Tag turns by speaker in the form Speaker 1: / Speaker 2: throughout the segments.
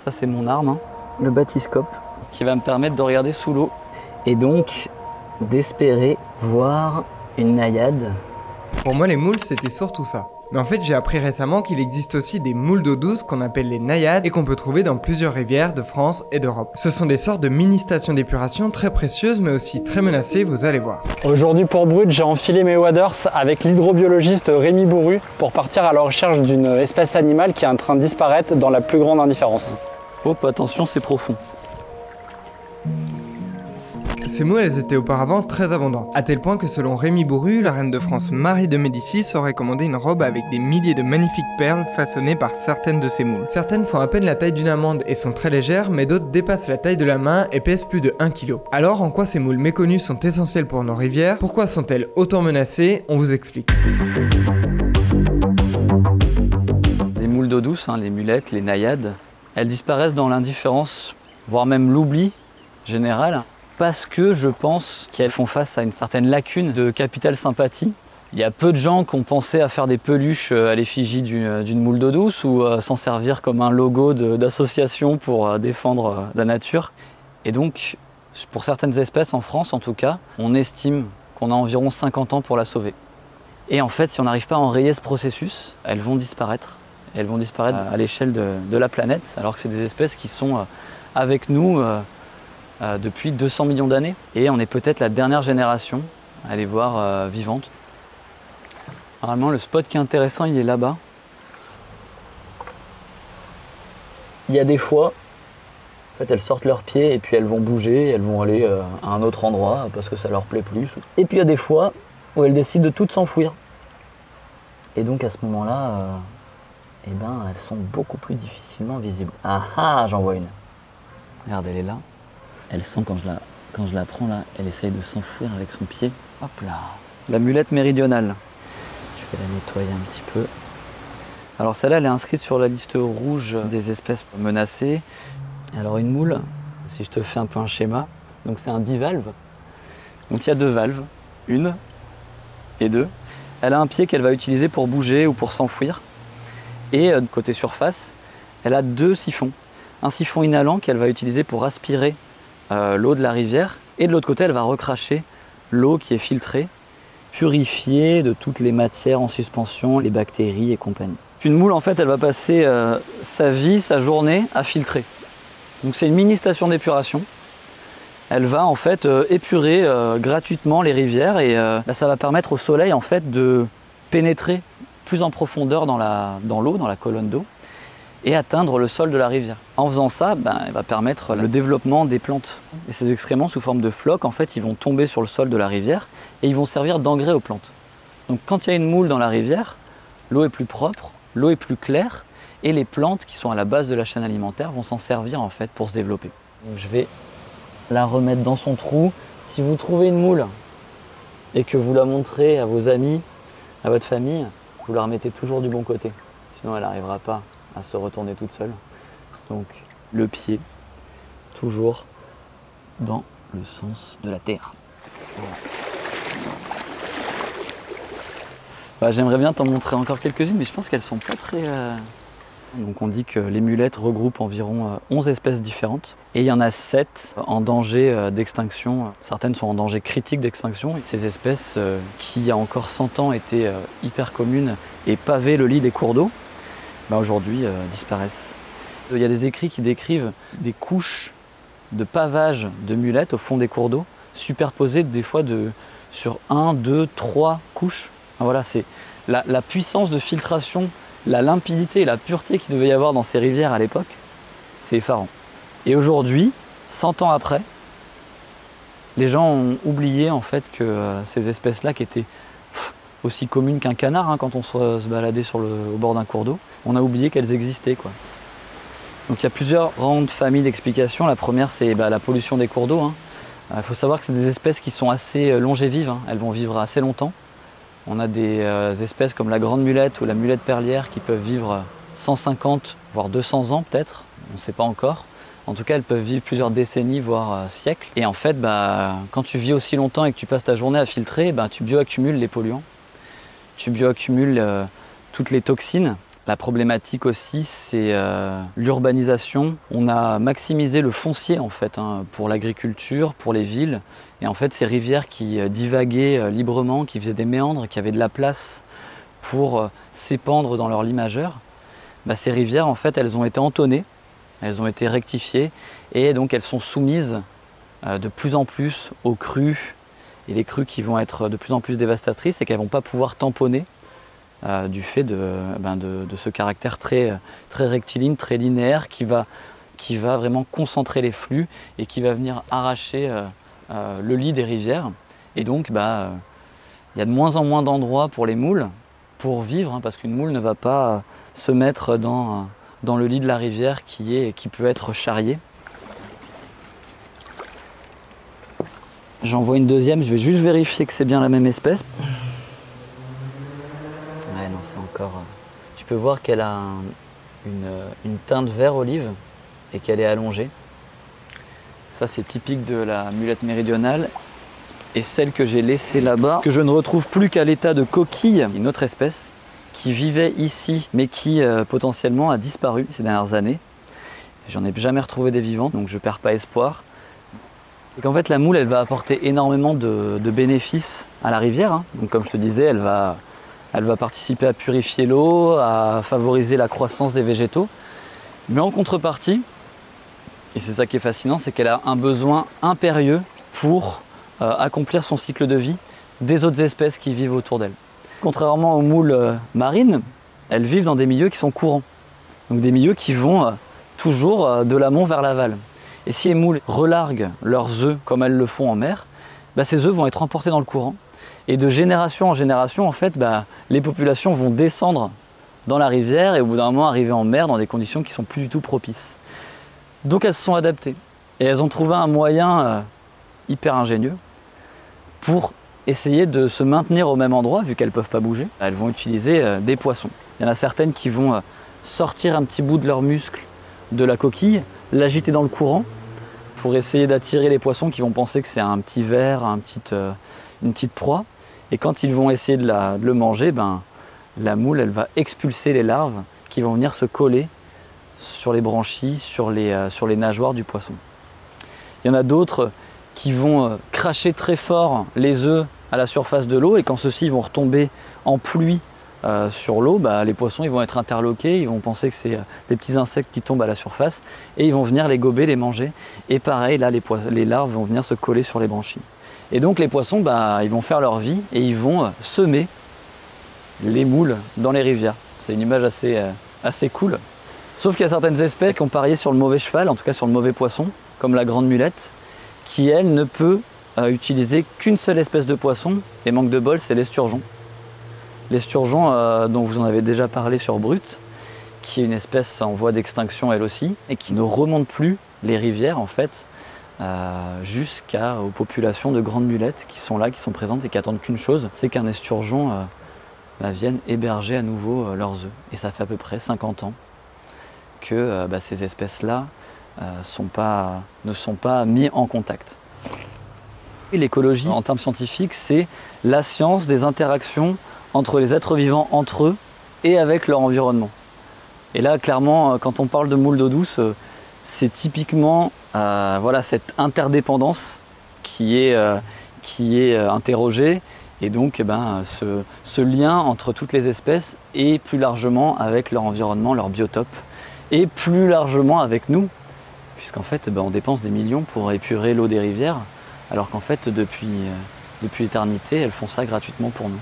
Speaker 1: Ça c'est mon arme, hein, le bathyscope, qui va me permettre de regarder sous l'eau et donc d'espérer voir une naïade.
Speaker 2: Pour moi, les moules, c'était surtout ça. Mais en fait, j'ai appris récemment qu'il existe aussi des moules d'eau douce qu'on appelle les naïades et qu'on peut trouver dans plusieurs rivières de France et d'Europe. Ce sont des sortes de mini-stations d'épuration très précieuses mais aussi très menacées, vous allez voir.
Speaker 3: Aujourd'hui pour Brut, j'ai enfilé mes waders avec l'hydrobiologiste Rémi Bourru pour partir à la recherche d'une espèce animale qui est en train de disparaître dans la plus grande indifférence.
Speaker 1: Hop, attention, c'est profond.
Speaker 2: Ces moules, elles étaient auparavant très abondantes, à tel point que selon Rémi Bourru, la reine de France Marie de Médicis aurait commandé une robe avec des milliers de magnifiques perles façonnées par certaines de ces moules. Certaines font à peine la taille d'une amande et sont très légères, mais d'autres dépassent la taille de la main et pèsent plus de 1 kg. Alors, en quoi ces moules méconnues sont essentielles pour nos rivières? Pourquoi sont-elles autant menacées? On vous explique.
Speaker 1: Les moules d'eau douce, hein, les mulettes, les naïades, elles disparaissent dans l'indifférence, voire même l'oubli général, parce que je pense qu'elles font face à une certaine lacune de capital sympathie. Il y a peu de gens qui ont pensé à faire des peluches à l'effigie d'une moule d'eau douce ou s'en servir comme un logo d'association pour défendre la nature. Et donc, pour certaines espèces en France en tout cas, on estime qu'on a environ 50 ans pour la sauver. Et en fait, si on n'arrive pas à enrayer ce processus, elles vont disparaître. Elles vont disparaître à l'échelle de la planète, alors que c'est des espèces qui sont avec nous depuis 200 millions d'années. Et on est peut-être la dernière génération à les voir vivantes. Normalement, le spot qui est intéressant, il est là-bas. Il y a des fois, en fait, elles sortent leurs pieds et puis elles vont bouger, elles vont aller à un autre endroit parce que ça leur plaît plus. Et puis il y a des fois où elles décident de toutes s'enfouir. Et donc à ce moment-là, eh ben, elles sont beaucoup plus difficilement visibles. Ah ah, j'en vois une. Regarde, elle est là. Elle sent quand je la prends là, elle essaye de s'enfouir avec son pied. Hop là. La mulette méridionale. Je vais la nettoyer un petit peu. Alors celle-là, elle est inscrite sur la liste rouge des espèces menacées. Alors une moule, si je te fais un peu un schéma, donc c'est un bivalve. Donc il y a 2 valves, 1 et 2. Elle a un pied qu'elle va utiliser pour bouger ou pour s'enfouir. Et côté surface, elle a 2 siphons. Un siphon inhalant qu'elle va utiliser pour aspirer l'eau de la rivière. Et de l'autre côté, elle va recracher l'eau qui est filtrée, purifiée de toutes les matières en suspension, les bactéries et compagnie. Une moule, en fait, elle va passer sa vie, sa journée à filtrer. Donc c'est une mini station d'épuration. Elle va en fait épurer gratuitement les rivières et ça va permettre au soleil en fait de pénétrer plus en profondeur dans l'eau, dans la colonne d'eau, et atteindre le sol de la rivière. En faisant ça, elle va permettre le développement des plantes. Et ces excréments sous forme de flocs, en fait, ils vont tomber sur le sol de la rivière et ils vont servir d'engrais aux plantes. Donc quand il y a une moule dans la rivière, l'eau est plus propre, l'eau est plus claire et les plantes qui sont à la base de la chaîne alimentaire vont s'en servir en fait pour se développer. Donc je vais la remettre dans son trou. Si vous trouvez une moule et que vous la montrez à vos amis, à votre famille, vous la remettez toujours du bon côté. Sinon elle n'arrivera pas à se retourner toute seule. Donc le pied toujours dans le sens de la terre. Voilà. J'aimerais bien t'en montrer encore quelques-unes, mais je pense qu'elles sont pas très... Donc on dit que les mulettes regroupent environ 11 espèces différentes. Et il y en a 7 en danger d'extinction. Certaines sont en danger critique d'extinction. Et ces espèces qui, il y a encore 100 ans, étaient hyper communes et pavaient le lit des cours d'eau, aujourd'hui disparaissent. Il y a des écrits qui décrivent des couches de pavage de mulettes au fond des cours d'eau, superposées des fois sur 1, 2, 3 couches. Voilà, c'est la puissance de filtration, la limpidité et la pureté qu'il devait y avoir dans ces rivières à l'époque, c'est effarant. Et aujourd'hui, 100 ans après, les gens ont oublié en fait que ces espèces-là qui étaient aussi communes qu'un canard quand on se baladait au bord d'un cours d'eau, on a oublié qu'elles existaient, quoi. Donc il y a plusieurs grandes familles d'explications. La première, c'est la pollution des cours d'eau. Il faut savoir que c'est des espèces qui sont assez longévives, elles vont vivre assez longtemps. On a des espèces comme la grande mulette ou la mulette perlière qui peuvent vivre 150 voire 200 ans peut-être, on ne sait pas encore. En tout cas, elles peuvent vivre plusieurs décennies voire siècles. Et en fait, quand tu vis aussi longtemps et que tu passes ta journée à filtrer, tu bioaccumules les polluants. Tu bioaccumules toutes les toxines La problématique aussi, c'est l'urbanisation. On a maximisé le foncier en fait, hein, pour l'agriculture, pour les villes. Et en fait, ces rivières qui divaguaient librement, qui faisaient des méandres, qui avaient de la place pour s'épandre dans leur lit majeur, bah, ces rivières, en fait, elles ont été entonnées, elles ont été rectifiées, et donc elles sont soumises de plus en plus aux crues, et les crues qui vont être de plus en plus dévastatrices et qu'elles ne vont pas pouvoir tamponner du fait de ce caractère très rectiligne, très linéaire qui va vraiment concentrer les flux et qui va venir arracher le lit des rivières. Et donc il y a de moins en moins d'endroits pour les moules pour vivre, hein, parce qu'une moule ne va pas se mettre dans le lit de la rivière qui peut être charrié. J'en vois une deuxième, je vais juste vérifier que c'est bien la même espèce. Ouais, non, c'est encore... Tu peux voir qu'elle a une teinte vert olive et qu'elle est allongée. Ça, c'est typique de la mulette méridionale. Et celle que j'ai laissée là-bas, que je ne retrouve plus qu'à l'état de coquille, une autre espèce qui vivait ici, mais qui potentiellement a disparu ces dernières années. J'en ai jamais retrouvé des vivants, donc je perds pas espoir. Et qu'en fait, la moule, elle va apporter énormément de bénéfices à la rivière, hein. Donc comme je te disais, elle va participer à purifier l'eau, à favoriser la croissance des végétaux. Mais en contrepartie, et c'est ça qui est fascinant, c'est qu'elle a un besoin impérieux pour accomplir son cycle de vie des autres espèces qui vivent autour d'elle. Contrairement aux moules marines, elles vivent dans des milieux qui sont courants. Donc des milieux qui vont toujours de l'amont vers l'aval. Et si les moules relarguent leurs œufs comme elles le font en mer, ces œufs vont être emportés dans le courant. Et de génération en génération, en fait, les populations vont descendre dans la rivière et au bout d'un moment arriver en mer dans des conditions qui sont plus du tout propices. Donc elles se sont adaptées. Et elles ont trouvé un moyen hyper ingénieux pour essayer de se maintenir au même endroit, vu qu'elles ne peuvent pas bouger. Elles vont utiliser des poissons. Il y en a certaines qui vont sortir un petit bout de leur muscle de la coquille, l'agiter dans le courant pour essayer d'attirer les poissons qui vont penser que c'est un petit ver, une petite proie. Et quand ils vont essayer de le manger, la moule elle va expulser les larves qui vont venir se coller sur les branchies, sur les nageoires du poisson. Il y en a d'autres qui vont cracher très fort les œufs à la surface de l'eau et quand ceux-ci vont retomber en pluie sur l'eau, les poissons ils vont être interloqués, ils vont penser que c'est des petits insectes qui tombent à la surface et ils vont venir les gober, les manger. Et pareil, là les larves vont venir se coller sur les branchies. Et donc les poissons, ils vont faire leur vie et ils vont semer les moules dans les rivières. C'est une image assez cool. Sauf qu'il y a certaines espèces qui ont parié sur le mauvais cheval, en tout cas sur le mauvais poisson, comme la grande mulette, qui elle ne peut utiliser qu'une seule espèce de poisson, et manque de bol, c'est l'esturgeon. L'esturgeon, dont vous en avez déjà parlé sur Brut, qui est une espèce en voie d'extinction elle aussi, et qui ne remonte plus les rivières en fait, jusqu'aux populations de grandes mulettes qui sont là, qui sont présentes et qui attendent qu'une chose, c'est qu'un esturgeon vienne héberger à nouveau leurs œufs. Et ça fait à peu près 50 ans que ces espèces-là ne sont pas mis en contact. L'écologie, en termes scientifiques, c'est la science des interactions entre les êtres vivants entre eux et avec leur environnement. Et là, clairement, quand on parle de moules d'eau douce, c'est typiquement cette interdépendance qui est interrogée. Et donc, ce lien entre toutes les espèces et plus largement avec leur environnement, leur biotope, et plus largement avec nous, puisqu'en fait, on dépense des millions pour épurer l'eau des rivières, alors qu'en fait, depuis l'éternité, elles font ça gratuitement pour nous.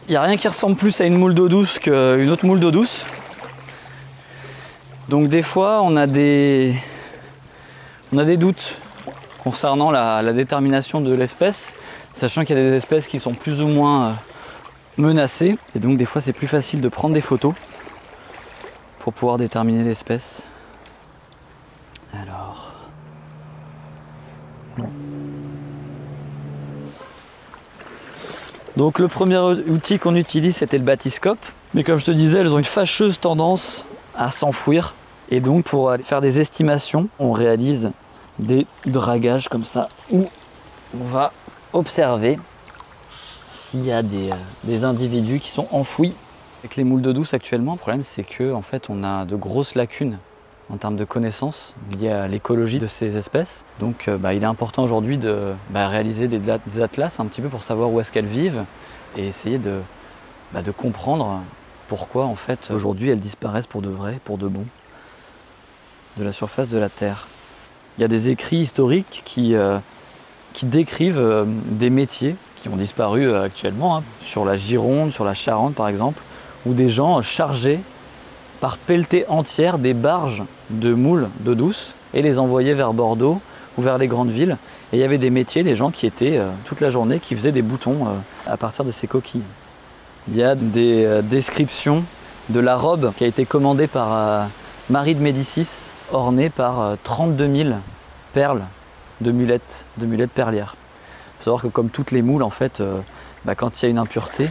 Speaker 1: Il n'y a rien qui ressemble plus à une moule d'eau douce qu'une autre moule d'eau douce. Donc des fois, on a des doutes concernant la détermination de l'espèce, sachant qu'il y a des espèces qui sont plus ou moins menacées. Et donc des fois, c'est plus facile de prendre des photos pour pouvoir déterminer l'espèce. Alors... Donc le premier outil qu'on utilise, c'était le bathyscope. Mais comme je te disais, elles ont une fâcheuse tendance à s'enfouir. Et donc pour aller faire des estimations, on réalise des dragages comme ça, où on va observer s'il y a des individus qui sont enfouis. Avec les moules d'eau douce actuellement, le problème c'est que en fait, on a de grosses lacunes en termes de connaissances liées à l'écologie de ces espèces. Donc il est important aujourd'hui de réaliser des atlas un petit peu pour savoir où est-ce qu'elles vivent et essayer de comprendre pourquoi en fait aujourd'hui elles disparaissent pour de vrai, pour de bon, de la surface de la Terre. Il y a des écrits historiques qui décrivent des métiers qui ont disparu actuellement, sur la Gironde, sur la Charente par exemple, où des gens chargés par pelletées entières des barges de moules d'eau douce et les envoyaient vers Bordeaux ou vers les grandes villes. Et il y avait des métiers, des gens qui étaient toute la journée, qui faisaient des boutons à partir de ces coquilles. Il y a des descriptions de la robe qui a été commandée par Marie de Médicis, ornée par 32 000 perles de mulettes perlières. Il faut savoir que comme toutes les moules, en fait, quand il y a une impureté,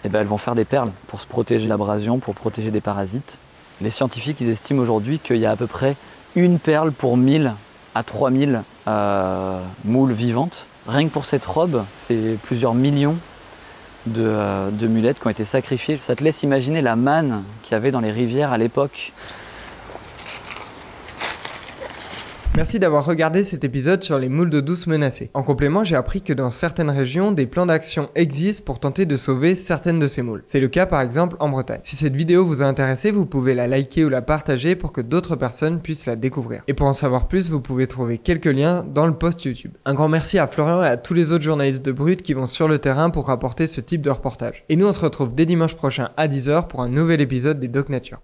Speaker 1: elles vont faire des perles pour se protéger de l'abrasion, pour protéger des parasites. Les scientifiques ils estiment aujourd'hui qu'il y a à peu près une perle pour 1000 à 3000 moules vivantes. Rien que pour cette robe, c'est plusieurs millions de mulettes qui ont été sacrifiées. Ça te laisse imaginer la manne qu'il y avait dans les rivières à l'époque.
Speaker 2: Merci d'avoir regardé cet épisode sur les moules d'eau douce menacées. En complément, j'ai appris que dans certaines régions, des plans d'action existent pour tenter de sauver certaines de ces moules. C'est le cas par exemple en Bretagne. Si cette vidéo vous a intéressé, vous pouvez la liker ou la partager pour que d'autres personnes puissent la découvrir. Et pour en savoir plus, vous pouvez trouver quelques liens dans le post YouTube. Un grand merci à Florian et à tous les autres journalistes de Brut qui vont sur le terrain pour rapporter ce type de reportage. Et nous on se retrouve dès dimanche prochain à 10 h pour un nouvel épisode des Doc Nature.